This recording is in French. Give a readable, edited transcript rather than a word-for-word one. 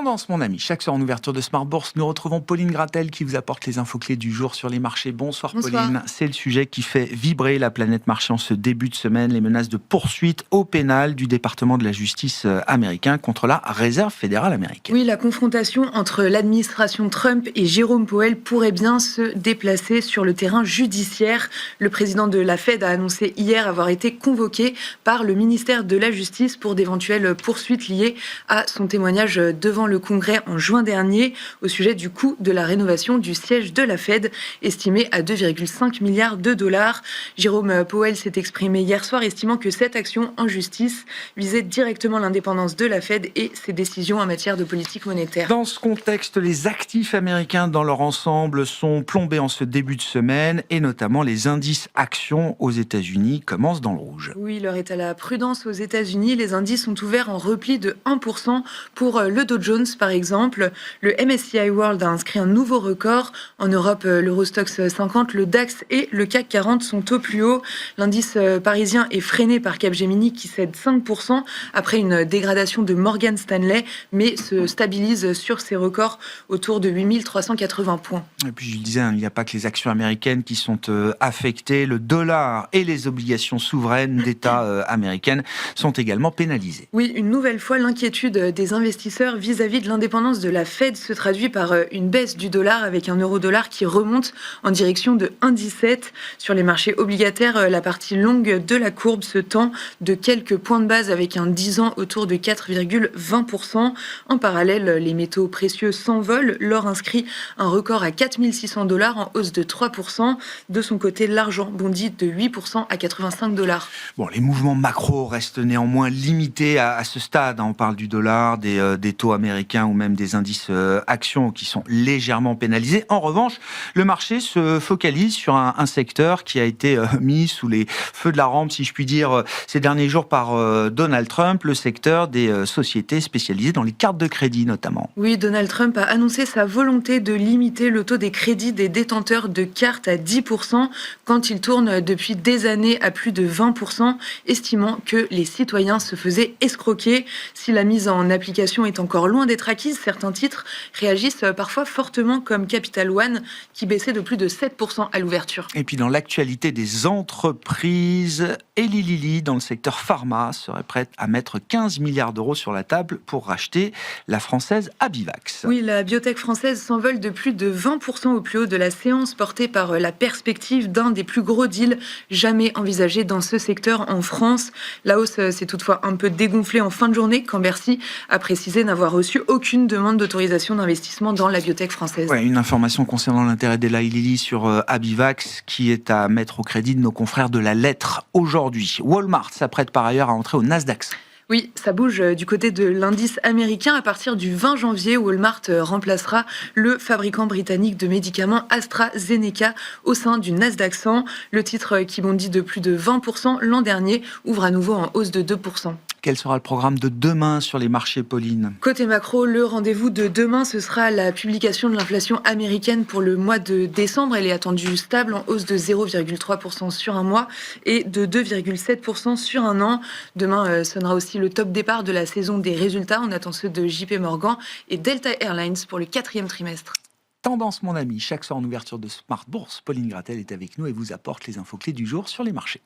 Tendance, mon ami. Chaque soir en ouverture de Smart Bourse, nous retrouvons Pauline Gratel qui vous apporte les infos clés du jour sur les marchés. Bonsoir, Pauline. C'est le sujet qui fait vibrer la planète marché en ce début de semaine. Les menaces de poursuite au pénal du département de la justice américain contre la Réserve fédérale américaine. Oui, la confrontation entre l'administration Trump et Jérôme Powell pourrait bien se déplacer sur le terrain judiciaire. Le président de la Fed a annoncé hier avoir été convoqué par le ministère de la Justice pour d'éventuelles poursuites liées à son témoignage devant le Congrès en juin dernier au sujet du coût de la rénovation du siège de la Fed, estimé à 2,5 milliards de dollars. Jérôme Powell s'est exprimé hier soir, estimant que cette action en justice visait directement l'indépendance de la Fed et ses décisions en matière de politique monétaire. Dans ce contexte, les actifs américains dans leur ensemble sont plombés en ce début de semaine et notamment les indices actions aux États-Unis commencent dans le rouge. Oui, l'heure est à la prudence aux États-Unis. Les indices sont ouverts en repli de 1% pour le Dow Jones, par exemple. Le MSCI World a inscrit un nouveau record. En Europe, l'Eurostoxx 50, le DAX et le CAC 40 sont au plus haut. L'indice parisien est freiné par Capgemini qui cède 5% après une dégradation de Morgan Stanley, mais se stabilise sur ses records autour de 8380 points. Et puis je le disais, il n'y a pas que les actions américaines qui sont affectées. Le dollar et les obligations souveraines d'État américaines sont également pénalisées. Oui, une nouvelle fois, l'inquiétude des investisseurs vis-à-vis de l'indépendance de la Fed se traduit par une baisse du dollar avec un euro-dollar qui remonte en direction de 1,17. Sur les marchés obligataires, la partie longue de la courbe se tend de quelques points de base avec un 10 ans autour de 4,20%. En parallèle, les métaux précieux s'envolent. L'or inscrit un record à 4600 $, en hausse de 3%. De son côté, l'argent bondit de 8% à 85 $. Bon, les mouvements macro restent néanmoins limités à ce stade. On parle du dollar, des taux américains ou même des indices actions qui sont légèrement pénalisés. En revanche, le marché se focalise sur un secteur qui a été mis sous les feux de la rampe, si je puis dire, ces derniers jours par Donald Trump, le secteur des sociétés spécialisées dans les cartes de crédit notamment. Oui, Donald Trump a annoncé sa volonté de limiter le taux des crédits des détenteurs de cartes à 10% quand il tourne depuis des années à plus de 20%, estimant que les citoyens se faisaient escroquer. Si la mise en application est encore loin d'être acquise, certains titres réagissent parfois fortement comme Capital One qui baissait de plus de 7% à l'ouverture. Et puis dans l'actualité des entreprises, Eli Lilly dans le secteur pharma serait prête à mettre 15 milliards d'euros sur la table pour racheter la française Abivax. Oui, la biotech française s'envole de plus de 20% au plus haut de la séance, portée par la perspective d'un des plus gros deals jamais envisagés dans ce secteur en France. La hausse s'est toutefois un peu dégonflée en fin de journée quand Bercy a précisé n'avoir reçu aucune demande d'autorisation d'investissement dans la biotech française. Ouais, une information concernant l'intérêt d'Eli Lilly sur Abivax qui est à mettre au crédit de nos confrères de la lettre aujourd'hui. Walmart s'apprête par ailleurs à entrer au Nasdaq. Oui, ça bouge du côté de l'indice américain. À partir du 20 janvier, Walmart remplacera le fabricant britannique de médicaments AstraZeneca au sein du Nasdaq 100. Le titre qui bondit de plus de 20% l'an dernier ouvre à nouveau en hausse de 2%. Quel sera le programme de demain sur les marchés, Pauline ? Côté macro, le rendez-vous de demain, ce sera la publication de l'inflation américaine pour le mois de décembre. Elle est attendue stable, en hausse de 0,3% sur un mois et de 2,7% sur un an. Demain sonnera aussi le top départ de la saison des résultats. On attend ceux de JP Morgan et Delta Airlines pour le 4e trimestre. Tendance, mon ami. Chaque soir en ouverture de Smart Bourse, Pauline Gratel est avec nous et vous apporte les infos clés du jour sur les marchés.